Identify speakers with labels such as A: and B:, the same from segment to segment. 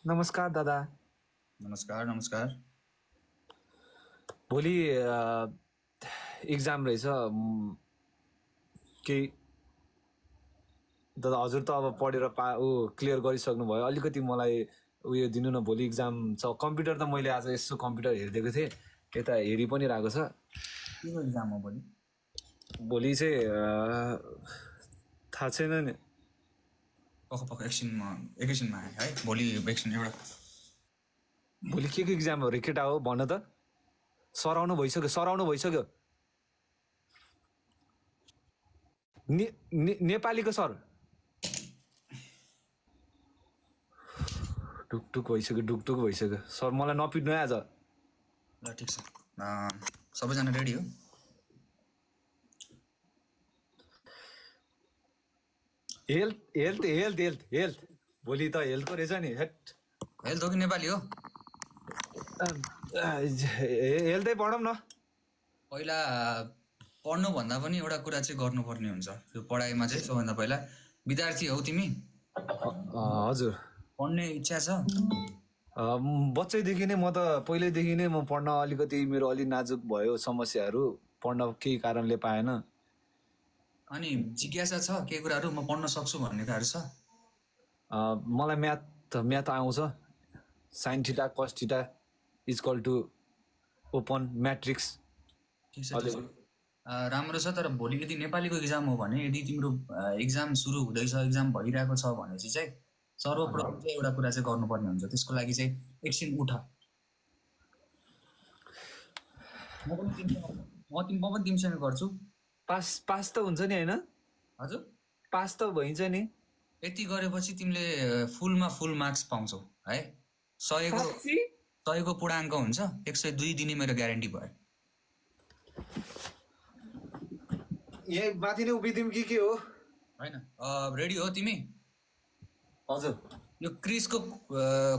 A: नमस्कार दादा।
B: नमस्कार नमस्कार।
A: भोलि इक्जाम रहेछ केही दादा हजुर त अब पढेर क्लियर गरिसक्नु भयो, अलिकति मलाई उयो दिनु न। भोलि इक्जाम छ। कम्प्युटर त मैले आज यसो कम्प्युटर हेरिदिएको थिएँ, यता हेरि पनि रहेको छ।
B: के इक्जाम हो भोलि?
A: भोलि चाहिँ थाहा छैन नि।
B: पख एकैछिनमा आयो है। भोलि एकछिन एउटा
A: भोलि के इक्जाम हो रे केटा हो भन त। सराउनु भइसक्यो। नेपालीको सर ढुकढुक भइसक्यो सर, मलाई नपिट्नु है आज।
B: ल ठिक छ। सबैजना रेडी हो?
A: हेल्थ भोलि त हेल्थको रहेछ नि।
B: हेल्थ हो कि नेपाली हो?
A: हेल्थै पढौँ न।
B: पहिला पढ्नुभन्दा पनि एउटा कुरा चाहिँ गर्नुपर्ने हुन्छ। यो पढाइमा चाहिँ सबभन्दा पहिला विद्यार्थी हौ तिमी?
A: हजुर।
B: पढ्ने इच्छा छ?
A: बच्चैदेखि नै म त पहिल्यैदेखि नै म पढ्न अलिकति मेरो अलि नाजुक भयो समस्याहरू, पढ्न केही कारणले पाएन।
B: अनि जिज्ञासा छ केही कुराहरू म पढ्न सक्छु भन्ने कुराहरू छ?
A: मलाई म्याथ आउँछ। Sine theta cos theta equal to open matrix.
B: ठिक छ। राम्रो छ। तर भोलि यदि नेपालीको इक्जाम हो भने, यदि तिम्रो इक्जाम सुरु हुँदैछ, इक्जाम भइरहेको छ भनेपछि चाहिँ सर्वप्रथम चाहिँ एउटा कुरा चाहिँ गर्नुपर्ने हुन्छ। त्यसको लागि चाहिँ एकछिन उठ। म पनि तिमीसँग गर्छु।
A: पास त हुन्छ नि होइन?
B: हजुर
A: पास त भइन्छ नि।
B: यति गरेपछि तिमीले फुलमा फुल मार्क्स पाउँछौ है। 100को पूर्णाङ्क हुन्छ, 102 दिने मेरो ग्यारेन्टी भयो।
A: यही माथि नै उभिदिउँ कि के हो?
B: होइन। रेडी हो तिमी?
A: हजुर।
B: यो क्रिसको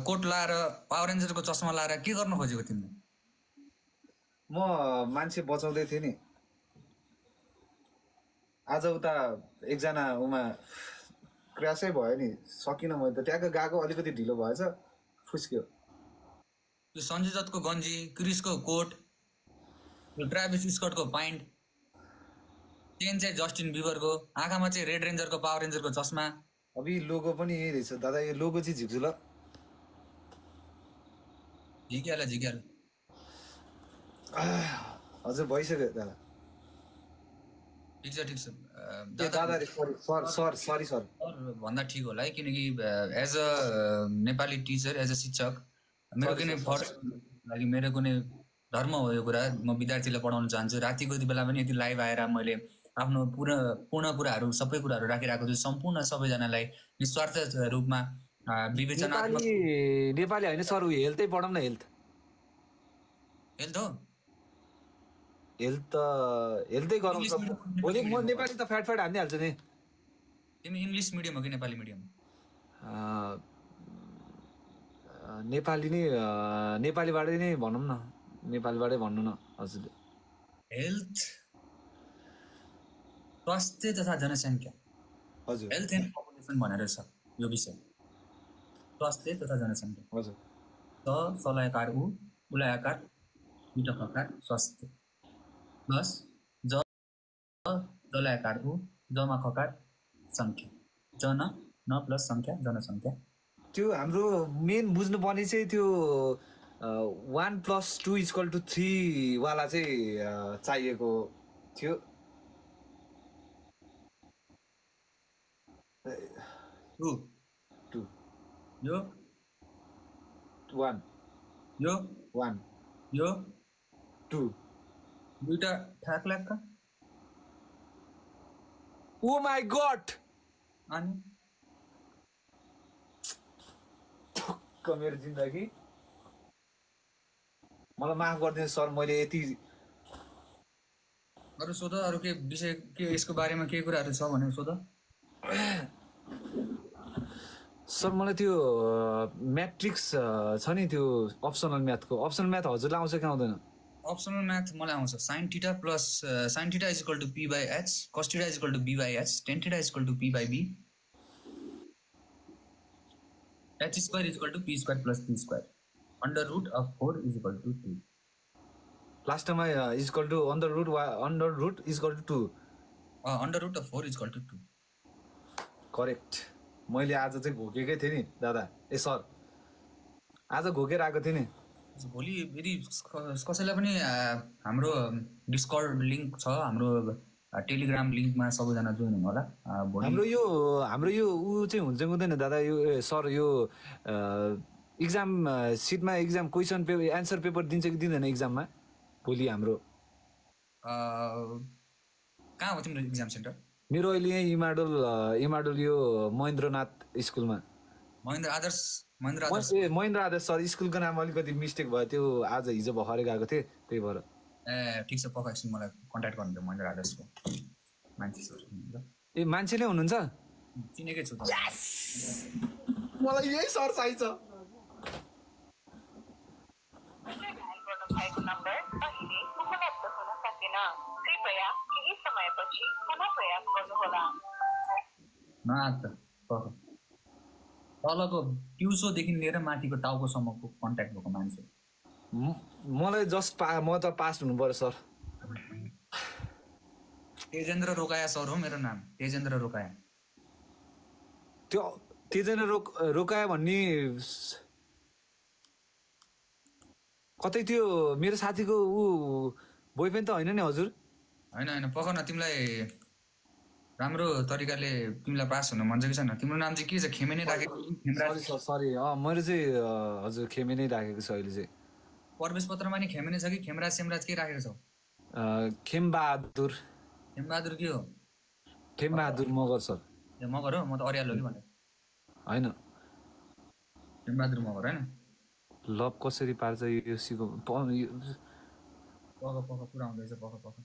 B: कोट लाएर, पावर रेन्जरको चस्मा लाएर के गर्न खोजेको तिमीले?
A: म मान्छे बचाउँदै थिएँ नि। आज उता एकजना उमा क्रासै भयो नि, सकिनँ मैले त। त्यहाँको गएको अलिकति ढिलो भएछ, फुस्क्यो।
B: यो सञ्जय दत्तको गन्जी, क्रिसको कोट, यो ट्राभिस स्कटको प्यान्ट, चेन चाहिँ जस्टिन बिबरको, आँखामा चाहिँ रेड रेन्जरको पावर रेन्जरको चस्मा।
A: अब लोगो पनि यही रहेछ दादा। यो लोगो चाहिँ झिक्छु ल।
B: झिक्याल।
A: हजुर भइसक्यो दादा।
B: ठिक छ।
A: दादा सरी सर
B: भन्दा ठिक होला है, किनकि as a Nepali teacher, as a शिक्षक, मेरो कुनै लागि मेरो कुनै धर्म हो यो कुरा। म विद्यार्थीलाई पढाउन चाहन्छु। रातिको यति बेला पनि यति लाइभ आएर मैले आफ्नो पूर्ण कुराहरू, सबै कुराहरू राखिरहेको छु सम्पूर्ण सबैजनालाई निस्वार्थ रूपमा विवेचनात्मक।
A: नेपाली होइन सर, हेल्थै पढौँ न। हेल्थ
B: हो?
A: हेल्थै गरौँ सर। भोलि म नेपाली त फ्याट हानिहाल्छु नि।
B: तिमी इङ्ग्लिस मिडियम हो कि नेपाली मिडियम?
A: नेपालीबाटै नै भनौँ न। नेपालीबाटै भन्नु न हजुरले।
B: हेल्थ, स्वास्थ्य तथा जनसङ्ख्या।
A: हजुर।
B: हेल्थ एन्ड पपुलेसन भनेर छ यो विषय। स्वास्थ्य तथा जनसङ्ख्या।
A: हजुर।
B: सलयकार उलायकार विटककार स्वास्थ्य प्लस जलयकार जमा खकार सङ्ख्या। जन न प्लस सङ्ख्या जनसङ्ख्या।
A: त्यो हाम्रो मेन बुझ्नुपर्ने चाहिँ त्यो 1 + 2 = 3 वाला चाहिँ चाहिएको थियो। 2
B: यो
A: 1
B: यो
A: 1
B: यो
A: 2
B: दुईटा ठ्याक लाग्छ।
A: ओ माई गॉड!
B: अनि
A: मेरो जिन्दगी मलाई माफ गरिदिनु सर। मैले यति
B: अरू सोध, अरू के विषय, के यसको बारेमा केही कुराहरू छ भने सोध।
A: सर मलाई त्यो म्याट्रिक्स छ नि, त्यो अप्सनल म्याथको। अप्सनल म्याथ हजुरलाई आउँछ कि आउँदैन?
B: अप्सनल म्याथ मलाई आउँछ। sin θ plus sin θ = p/h, cos θ = b/h, tan θ = p/b। h square is equal to p square plus p square. Under root of 4 is equal to 2.
A: Last टाइममा is equal to under root is equal to 2.
B: Under root of 4 is equal to 2.
A: Correct. मैले आज चाहिँ घोकेकै थिएँ नि दादा. ए sir, आज घोकेर आएको थिएँ नि.
B: भोलि यदि कसैलाई पनि हाम्रो डिस्कर्ड लिङ्क छ, हाम्रो टेलिग्राम लिङ्कमा सबैजना जोइन हुनु होला.
A: हाम्रो यो ऊ चाहिँ हुन्छ हुँदैन दादा. यो सर यो इक्जाम सिटमा exam question paper answer paper दिन्छ कि दिँदैन इक्जाममा भोलि हाम्रो?
B: कहाँ हो तिम्रो इक्जाम सेन्टर?
A: मेरो अहिले यहाँ इमाडोल यो महेन्द्रनाथ स्कुलमा. महेन्द्र आदर्श सर स्कुलको नाम अलिकति मिस्टेक भयो. त्यो आज हिजो भर्खरै गएको थिएँ त्यही भएर.
B: ठिक छ, पक्का एकछिन मलाई कन्ट्याक्ट गर्नु महेन्द्र आदर्शको मान्छे सर.
A: ए मान्छे नै हुनुहुन्छ?
B: चिनेकै छु त.
A: मलाई यही सर चाहिन्छ.
B: तलको ट्युसोदेखि लिएर माथिको टाउकोसम्मको कन्ट्याक्ट भएको मान्छे.
A: मलाई जस्ट म त पास हुनु पर्यो सर.
B: तेजेन्द्र रोकाया सर हो मेरो नाम, तेजेन्द्र रोकाया.
A: त्यो तेजेन्द्र रोकाया भन्ने कतै त्यो मेरो साथीको ऊ बोयफ्रेन्ड त होइन नि हजुर?
B: होइन पख न, तिमीलाई राम्रो तरिकाले तिमीलाई पास हुन मन छ कि छैन? तिम्रो नाम चाहिँ के छ? खेमे नै राखेको?
A: सरी मैले चाहिँ हजुर खेमे नै राखेको छ अहिले चाहिँ.
B: प्रवेश पत्रमा नि खेमे नै छ कि खेमराज सेमराज के राखेको छौ?
A: खेमबहादुर.
B: खेमबहादुर के हो?
A: खेमबहादुर मगर सर.
B: ए मगर हो, म त अरियाल हो कि भने.
A: होइन
B: खेमबहादुर मगर होइन.
A: लभ कसरी पार्छ यो सिको
B: पख पुरा हुँदैछ पख.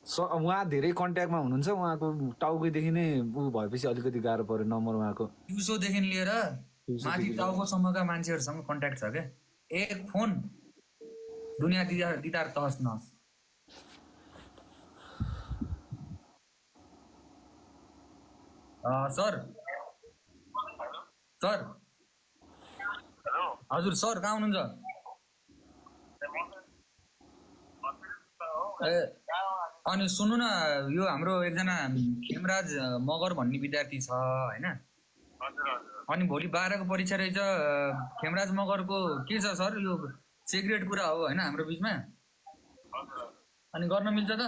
A: उहाँ धेरै कन्ट्याक्टमा हुनुहुन्छ. उहाँको टाउकोदेखि नै ऊ भएपछि अलिकति गाह्रो पर्यो नम्बर उहाँको.
B: ट्युसोदेखि लिएर माथि टाउकोसम्मका मान्छेहरूसँग कन्ट्याक्ट छ क्या. एक फोन दुनियाँ दिदार तहस नहस. सर हजुर सर कहाँ हुनुहुन्छ? ए अनि सुन्नु न, यो हाम्रो एकजना खेमराज मगर भन्ने विद्यार्थी छ होइन? अनि भोलि 12 को परीक्षा रहेछ. खेमराज मगरको के छ सर? यो सिक्रेट कुरा हो होइन हाम्रो बिचमा. अनि गर्न मिल्छ त?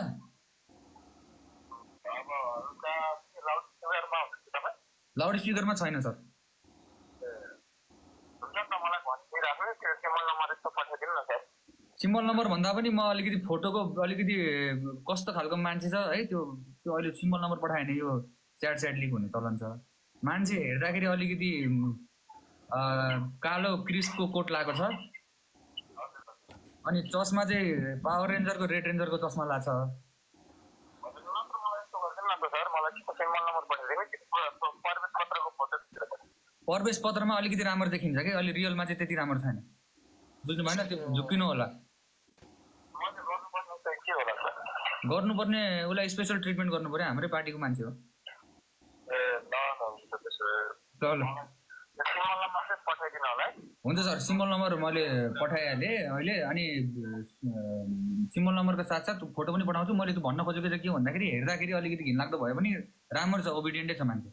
B: लाउड स्पिकरमा छैन सर. सिम्बल नम्बर भन्दा पनि म अलिकति फोटोको अलिकति कस्तो खालको मान्छे छ है, त्यो अहिले सिम्बल नम्बर पठायो भने यो च्याट लिक हुने चलन छ. मान्छे हेर्दाखेरि अलिकति कालो क्रिसको कोट लगाएको छ अनि चस्मा चाहिँ पावर रेन्जरको रेड रेन्जरको चस्मा लाग्छ. प्रवेश पत्रमा अलिकति राम्रो देखिन्छ कि, अलि रियलमा चाहिँ त्यति राम्रो छैन. बुझ्नु भएन? त्यो झुक्किनु होला. गर्नुपर्ने उसलाई स्पेसल ट्रिटमेन्ट गर्नु पर्यो. हाम्रै पार्टीको मान्छे हो. ल हुन्छ सर, सिम्बल नम्बर मैले पठाइहालेँ अहिले. अनि सिम्बल नम्बरको साथसाथ फोटो पनि पठाउँछु. मैले त्यो भन्न खोजेको चाहिँ के भन्दाखेरि हेर्दाखेरि अलिकति घिनलाग्दो भयो भने राम्रो छ, ओबिडियन्टै छ मान्छे.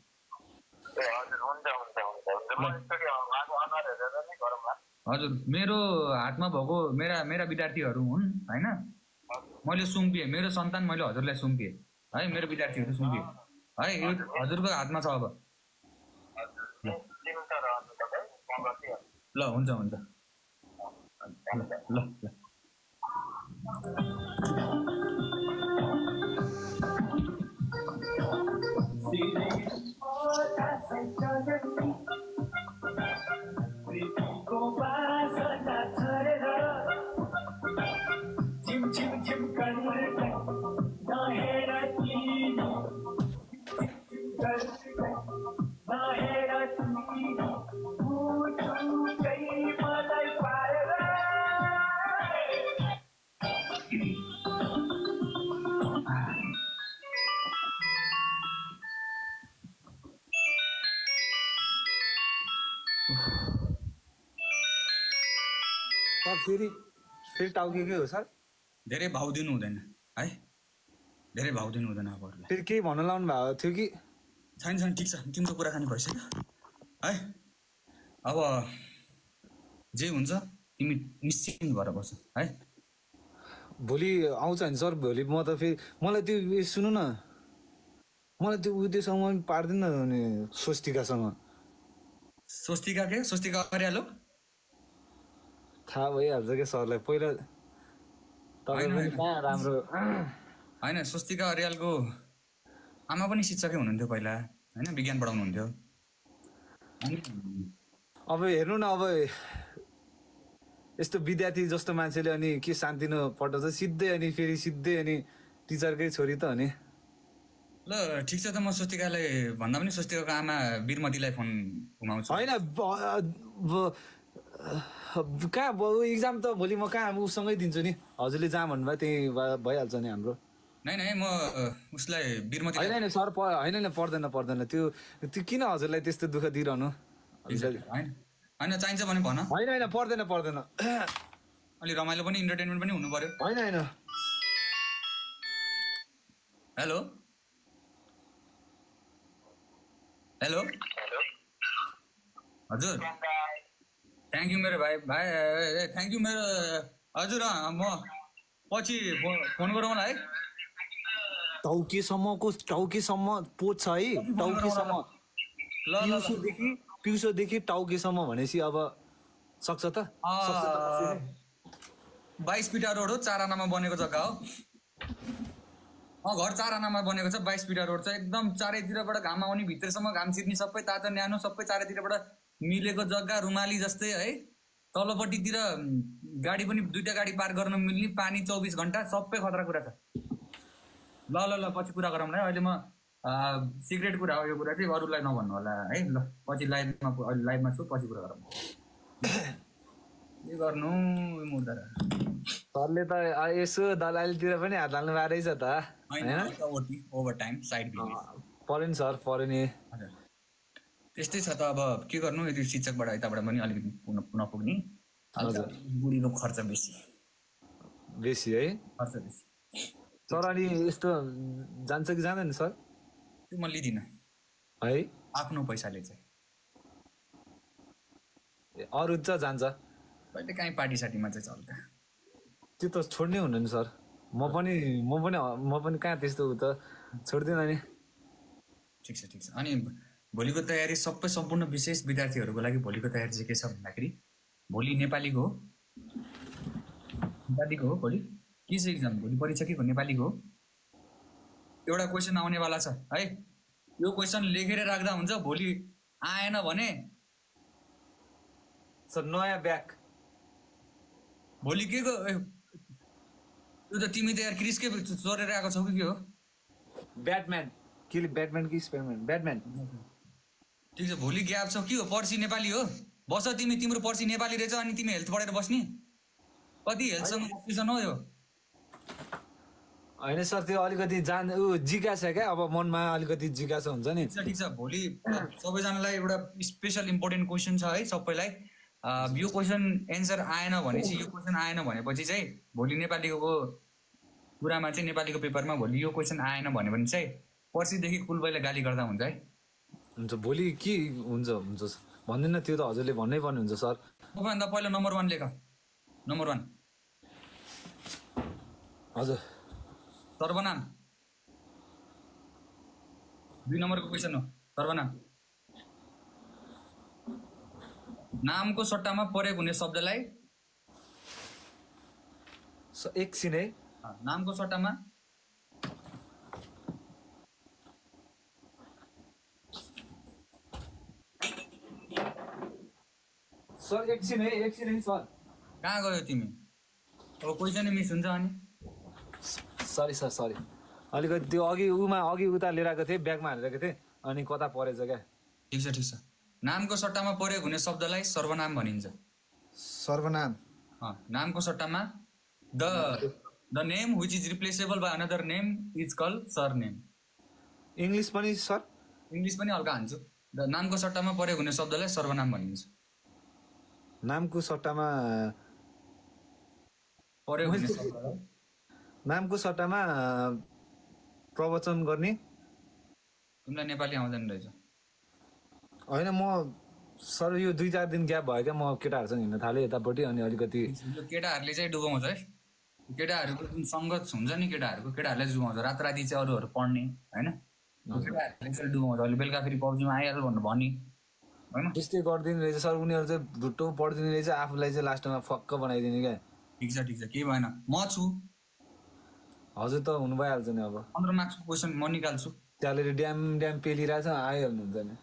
B: हजुर मेरो हातमा भएको मेरा विद्यार्थीहरू हुन् होइन. मैले सुम्पिएँ, मेरो सन्तान मैले हजुरलाई सुम्पिएँ है. मेरो विद्यार्थीहरू सुम्पिएँ है. यो हजुरको हातमा छ अब. ल हुन्छ ल.
A: फेरि फेरि टाउकेकै हो सर
B: धेरै भाउ दिनु हुँदैन है, धेरै भाउ दिनु हुँदैन अब अरूलाई।
A: फेरि केही भन्न लाउनु भएको थियो कि
B: छैन छैन ठिक छ, तिम्रो कुराकानी भइसक्यो है। अब जे हुन्छ तिमी निश्चिन्त भएर बस्छ है।
A: भोलि आउँछ नि सर, भोलि म त फेरि मलाई त्यो सुन्नु न, मलाई त्यो त्योसँग पनि पार्दैन नि स्वस्तिकासँग।
B: स्वस्तिका के? स्वस्तिका अर्याल हो?
A: थाहा भइहाल्छ क्या सरलाई, पहिला तपाईँ पनि कहाँ राम्रो।
B: होइन, स्वस्तिका अर्यालको आमा पनि शिक्षकै हुनुहुन्थ्यो पहिला होइन, विज्ञान पढाउनुहुन्थ्यो।
A: अब हेर्नु न, अब यस्तो विद्यार्थी जस्तो मान्छेले अनि के शान्ति नपठाउँछ सिधै, अनि फेरि सिधै अनि टिचरकै छोरी त हो नि।
B: ल ठिक छ त, म स्वस्तिकालाई भन्दा पनि स्वस्तिकाको आमा बिरमतीलाई फोन घुमाउँछु।
A: होइन कहाँ इक्जाम त भोलि म कहाँ उसँगै दिन्छु नि, हजुरले जहाँ भन्नुभयो त्यही भइहाल्छ नि हाम्रो।
B: नै म उसलाई बिरमती
A: होइन सर होइन पर्दैन त्यो किन हजुरलाई त्यस्तो दुःख दिइरहनु।
B: होइन चाहिन्छ भने भन।
A: होइन पर्दैन
B: अलि रमाइलो पनि इन्टरटेनमेन्ट पनि हुनु पर्यो।
A: होइन
B: हेलो हेलो हजुर, थ्याङ्क यू मेरो भाइ थ्याङ्क यू मेरो हजुर। म पछि फोन गरौँ है।
A: टाउकेसम्म पोच छ है, टाउकेसम्म पिउसोदेखि टाउकेसम्म भनेपछि अब सक्छ त।
B: 22 फिटा रोड हो, 4 आनामा बनेको जग्गा हो। घर 4 आनामा बनेको छ, 22 फिटा रोड छ, एकदम चारैतिरबाट घाम आउने, भित्रसम्म घाम छिर्ने, सबै तातो न्यानो, सबै चारैतिरबाट मिलेको जग्गा, रुमाली जस्तै है। तल्लोपट्टितिर गाडी पनि 2टा गाडी पार्क गर्न मिल्ने, पानी 24 घन्टा, सबै खतरा कुरा छ। ल पछि कुरा गरौँ है। अहिले म सिक्रेट कुरा हो यो कुरा चाहिँ, अरूलाई नभन्नु होला है। ल पछि लाइभमा छु, पछि कुरा गरौँ। के गर्नु मुर्दा
A: सरले त यसो दलालीतिर पनि हात हाल्नु भएको रहेछ त
B: होइन, ओभर टाइम साइड बिजनेस
A: पर्यो नि सर, पर्यो नि।
B: त्यस्तै छ त। अब के गर्नु, यदि शिक्षकबाट यताबाट पनि अलिकति नपुग्ने, बुढीको खर्च बेसी
A: है,
B: खर्च बेसी।
A: सर अनि यस्तो जान्छ कि जाँदैन सर?
B: त्यो म लिँदिनँ
A: है,
B: आफ्नो पैसाले चाहिँ।
A: अरू चाहिँ जान्छ
B: कहिले काहीँ पार्टी सार्टीमा चाहिँ चल्छ,
A: त्यो त छोड्नै हुन्न नि सर। म पनि कहाँ त्यस्तो त छोड्दिनँ नि।
B: ठिक छ। अनि भोलिको तयारी सबै सम्पूर्ण विशेष विद्यार्थीहरूको लागि भोलिको तयारी चाहिँ के छ भन्दाखेरि, भोलि नेपालीको हो भोलि के छ इक्जाम, भोलि परीक्षा के हो नेपालीको हो। एउटा क्वेसन आउनेवाला छ है, यो क्वेसन लेखेर राख्दा हुन्छ, भोलि आएन भने
A: सर नयाँ ब्याक।
B: भोलि के को त्यो त तिमी त यार क्रिसकै चोरेर आएको छौ कि के हो?
A: ब्याटम्यान कि स्पाइडरम्यान? ब्याटम्यान।
B: ठिक छ, भोलि ग्याप छ, के हो पर्सि नेपाली हो? बस तिम्रो पर्सि नेपाली रहेछ, अनि तिमी हेल्थ पढेर बस्ने? कति हेल्थसँग कम्पिटिसन हो यो?
A: होइन सर, त्यो अलिकति जिज्ञासा क्या, अब मनमा अलिकति जिज्ञासा हुन्छ नि।
B: ठिक छ, भोलि सबैजनालाई एउटा स्पेसल इम्पोर्टेन्ट क्वेसन छ है सबैलाई। यो क्वेसन एन्सर आएन भने चाहिँ, यो क्वेसन आएन भनेपछि चाहिँ भोलि नेपालीको कुरामा चाहिँ, नेपालीको पेपरमा भोलि यो क्वेसन आएन भन्यो भने चाहिँ पर्सिदेखि कुलबाईलाई गाली गर्दा हुन्छ है।
A: हुन्छ, भोलि के हुन्छ भन्दैन, त्यो त हजुरले भन्नै पर्ने हुन्छ सर।
B: सबैभन्दा पहिला नम्बर 1 लेख। नम्बर 1
A: हजुर,
B: सर्वनाम। 2 नम्बरको क्वेसन हो सर्वनाम। नामको सट्टामा प्रयोग हुने शब्दलाई
A: एकछिन है,
B: नामको सट्टामा
A: सर एकछिन है सर।
B: कहाँ गयो तिमी? अब क्वेसन मिस हुन्छ अनि।
A: सरी सर, सरी, अलिकति त्यो अघि उता लिएर आएको थिएँ, ब्यागमा हालेको थिएँ, अनि कता परेछ क्या।
B: ठिक छ। नामको सट्टामा प्रयोग हुने शब्दलाई सर्वनाम भनिन्छ।
A: सर्वनाम।
B: नामको सट्टामा the name which is replaceable by another name is called surname.
A: English पनि सर?
B: इङ्ग्लिस पनि हल्का हान्छु। नामको सट्टामा प्रयोग हुने शब्दलाई सर्वनाम भनिन्छ।
A: नामको सट्टामा
B: पर्यो भने सर
A: नामको सट्टामा प्रवचन गर्ने
B: तिमीलाई नेपाली आउँदैन रहेछ
A: होइन म सर यो 2-4 दिन ग्याप भयो क्या म केटाहरूसँग हिँड्न थालेँ यतापट्टि अनि अलिकति
B: यो केटाहरूले चाहिँ डुबाउँछ है केटाहरूको जुन सङ्गत हुन्छ नि केटाहरूले डुबाउँछ रातराति चाहिँ अरूहरू पढ्ने होइन केटाहरूले चाहिँ डुबाउँछ अहिले बेलुका फेरि पब्जीमा आइहाल्यो भनेर भनी होइन
A: त्यस्तै गरिदिने रहेछ सर उनीहरू चाहिँ ढुट्टो पढिदिने रहेछ आफूलाई चाहिँ लास्टमा फक्क बनाइदिने क्या
B: ठिक छ केही भएन म छु
A: हजुर त हुनु भइहाल्छ नि अब
B: 15 मार्क्सको क्वेसन म निकाल्छु
A: त्यहाँले ड्याम पेलिरहेछ आइहाल्नुहुन्छ नि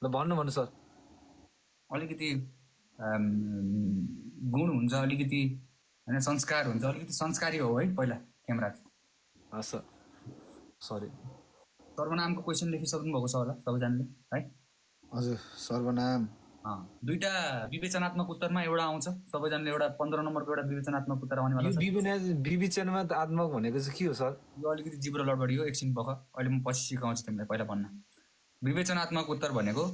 A: ल भन्नु सर
B: अलिकति गुण हुन्छ अलिकति होइन संस्कार हुन्छ अलिकति संस्कारी हो है पहिला खेमराज
A: हस् सर सरी
B: सर्वनामको क्वेसन लेखिसक्नु भएको छ होला सबैजनाले है
A: हजुर सर्वनाम
B: दुईटा विवेचनात्मक उत्तरमा एउटा आउँछ सबैजनाले एउटा 15 नम्बरको एउटा विवेचनात्मक उत्तर आउनेवाला छ
A: विवेचनात्मक भनेको चाहिँ के हो सर
B: यो अलिकति जिब्रो लडबडी हो एकछिन बख अहिले म पछि सिकाउँछु तिमीलाई पहिला भन्न विवेचनात्मक उत्तर भनेको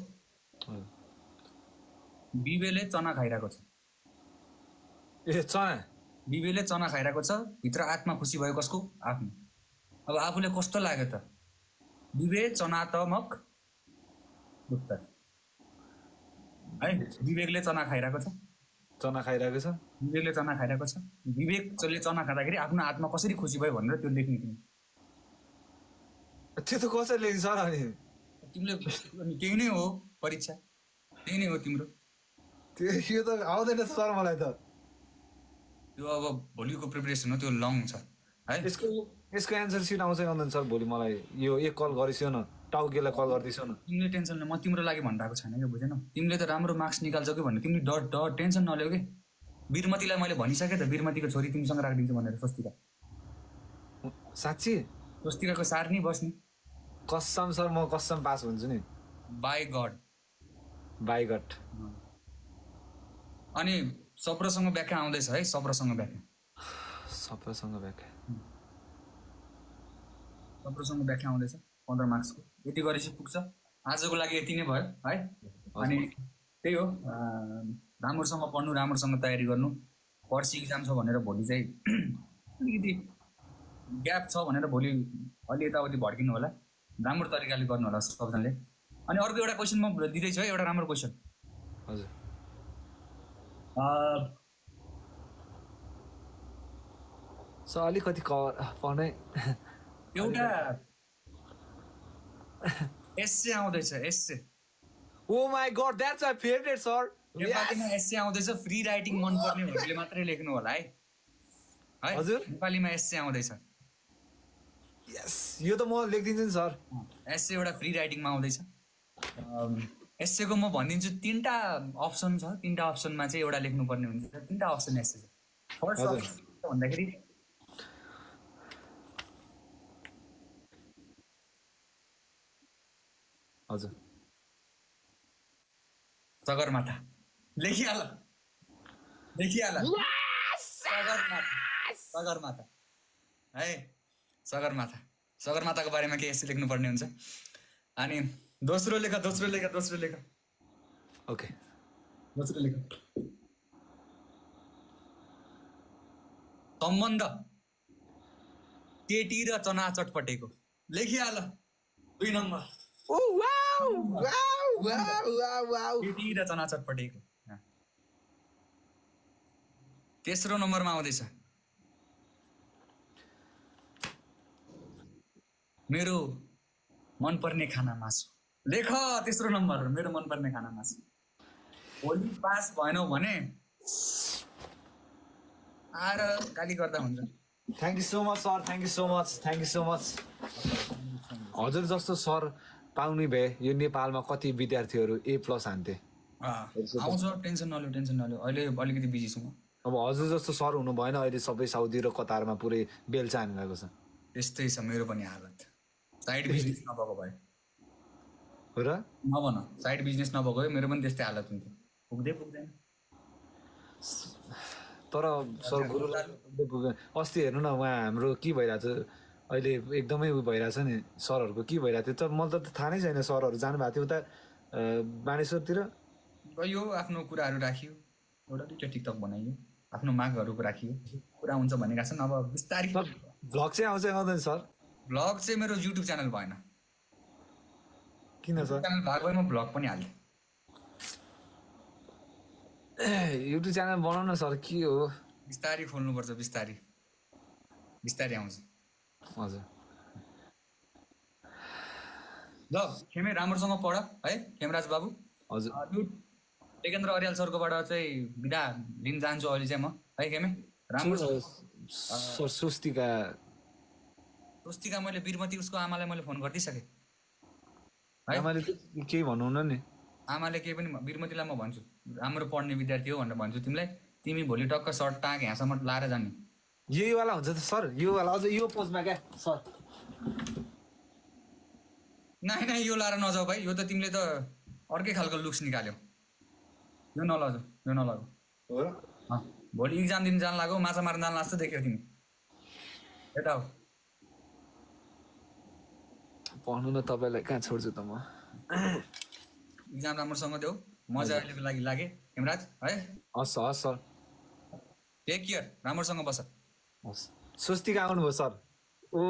B: बिबेले चना खाइरहेको छ
A: ए चना
B: बिबेले चना खाइरहेको छ भित्र आत्मा खुसी भयो कसको आफ्नो अब आफूले कस्तो लाग्यो त विवेचनात्मक उत्तर है विवेकले चना खाइरहेको छ विवेकले चना खाइरहेको छ विवेकले चना खाँदाखेरि आफ्नो आत्मा कसरी खुसी भयो भनेर त्यो लेख्ने तिमी
A: त्यो त कसरी लेख्छ सर अनि
B: तिमीले त्यही नै हो परीक्षा त्यही नै हो तिम्रो
A: यो त आउँदैन सर मलाई त
B: त्यो अब भोलिको प्रिपरेसन हो त्यो लङ छ है
A: यसको एन्सर सिट आउँछ आउँदैन सर भोलि मलाई यो एक कल गरिसो न टाउकेलाई कल गरिदिसो न
B: तिमीले टेन्सन म तिम्रो लागि भनिरहेको छैन कि बुझेनौ तिमीले त राम्रो मार्क्स निकाल्छौ कि भन्ने तिमीले डर टेन्सन नल्याउ कि वीरमतीलाई मैले भनिसकेँ त वीरमतीको छोरी तिमीसँग राखिदिन्छु भनेर स्वस्तिका
A: साँच्ची
B: स्वस्तिकाको सार्नी बस्ने
A: कसम सर म कसम पास हुन्छु नि
B: बाई गड अनि सप्रसँग व्याख्या आउँदैछ है सप्रसँग व्याख्या आउँदैछ 15 मार्क्सको यति गरेपछि पुग्छ आजको लागि यति नै भयो है अनि त्यही हो राम्रोसँग पढ्नु राम्रोसँग तयारी गर्नु पर्सि इक्जाम छ भनेर भोलि चाहिँ अलिकति ग्याप छ भनेर भोलि अलि यताउति भड्किनु होला राम्रो तरिकाले गर्नु होला सबजनाले अनि अर्को एउटा क्वेसन म दिँदैछु है एउटा राम्रो क्वेसन
A: हजुर सर अलिकति पढ्नै
B: एउटा एस्से आउँदैछ essay
A: oh my god that's my favourite sir
B: नेपालीमा एस्से आउँदैछ फ्री राइटिङ मन पर्नेहरूले मात्रै लेख्नु होला है
A: हजुर
B: नेपालीमा एस्से आउँदैछ
A: यस यो त म लेख्दिन्छु नि सर
B: एस्से एउटा फ्री राइटिङमा आउँदैछ एस्सेको म भनिदिन्छु 3टा अप्सन छ 3टा अप्सनमा चाहिँ एउटा लेख्नुपर्ने हुन्छ 3टा अप्सन एस्से छ फर्स्ट अप्सन भन्दाखेरि
A: हजुर
B: सगरमाथा लेखिहाल सगरमाथा है सगरमाथाको बारेमा के एस्से लेख्नुपर्ने हुन्छ अनि दोस्रो लेख
A: ओके
B: दोस्रो लेख सम्बन्ध केटी र चना चटपटेको लेखिहाल 2 नम्बर केटी र चना चटपटेको तेस्रो नम्बरमा आउँदैछ मेरो मनपर्ने खाना मासु लेख तेस्रो नम्बर मेरो मनपर्ने खाना मासु भोलि पास भएनौ भने आएर गाली गर्दा हुन्छ
A: thank you so much sir thank you so much हजुर जस्तो सर पाउने भए यो नेपालमा कति विद्यार्थीहरू A+ हान्थे
B: आउँछ टेन्सन नलियो अहिले अलिकति बिजी छु म
A: अब हजुर जस्तो सर हुनु भएन अहिले सबै साउदी र कतारमा पुरै बेल्चा हानिरहेको छ
B: त्यस्तै छ मेरो पनि हालत साइड बिजनेस नभएको भए
A: र
B: नभन साइड बिजनेस नभएको भए मेरो पनि त्यस्तै हालत हुन्थ्यो पुग्दैन
A: तर सर गुरु अस्ति हेर्नु न उहाँ हाम्रो के भइरहेछ अहिले एकदमै उ भइरहेछ नि सरहरूको के भइरहेको थियो तर मलाई त थाहा नै छैन सरहरू जानुभएको थियो उता बानेश्वरतिर
B: गयो आफ्नो कुराहरू राखियो एउटा दुईटा टिकटक बनाइयो, आफ्नो मागहरूको राखियो, पुरा हुन्छ भनेका छन्। अब बिस्तारै
A: सर भ्लग चाहिँ आउँछ आउँदैन सर?
B: भ्लग चाहिँ मेरो युट्युब च्यानल भएन,
A: किन सर?
B: च्यानल भएको भए म भ्लग पनि हाल्थेँ।
A: युट्युब च्यानल बनाउन सर, के हो?
B: बिस्तारै खोल्नुपर्छ, बिस्तारै बिस्तारै आउँछ।
A: हजुर
B: ल खेमे राम्रोसँग पढ है खेमराज बाबु।
A: हजुर
B: यो टेकेन्द्र अर्याल सरकोबाट चाहिँ बिदा लिन जान्छु अहिले चाहिँ म, है खेमे राम्रोसँग।
A: सर स्वस्तिका
B: स्वस्तिका मैले वीरमती उसको आमालाई मैले फोन गरिदिइसकेँ है।
A: आमाले केही भन्नुहुन्न नि?
B: आमाले केही पनि वीरमतीलाई म भन्छु राम्रो पढ्ने विद्यार्थी हो भनेर भन्छु तिमीलाई। तिमी भोलि टक्क सर्ट टाँग यहाँसम्म लाएर जाने।
A: यही वाला हुन्छ त सर, यो वाला अझ यो पोजमा क्या सर?
B: नाइ नाइ यो लाएर नजाऊ भाइ, यो त तिमीले त अर्कै खालको लुक्स निकाल्यौ। यो नलजाऊ, यो नलगाऊ।
A: हो र?
B: भोलि इक्जाम दिन जान लाग्यो, माछा मार्न जान लाग्छ देख्यौ तिमी। यता हो
A: पढ्नु न, तपाईँलाई कहाँ छोड्छु त म?
B: इक्जाम राम्रोसँग देऊ, मजा अहिलेको लागि लागे हेमराज है।
A: हस् हस् सर,
B: टेक केयर, राम्रोसँग बस।
A: हस्। स्वस्तिका आउनुभयो सर? ओ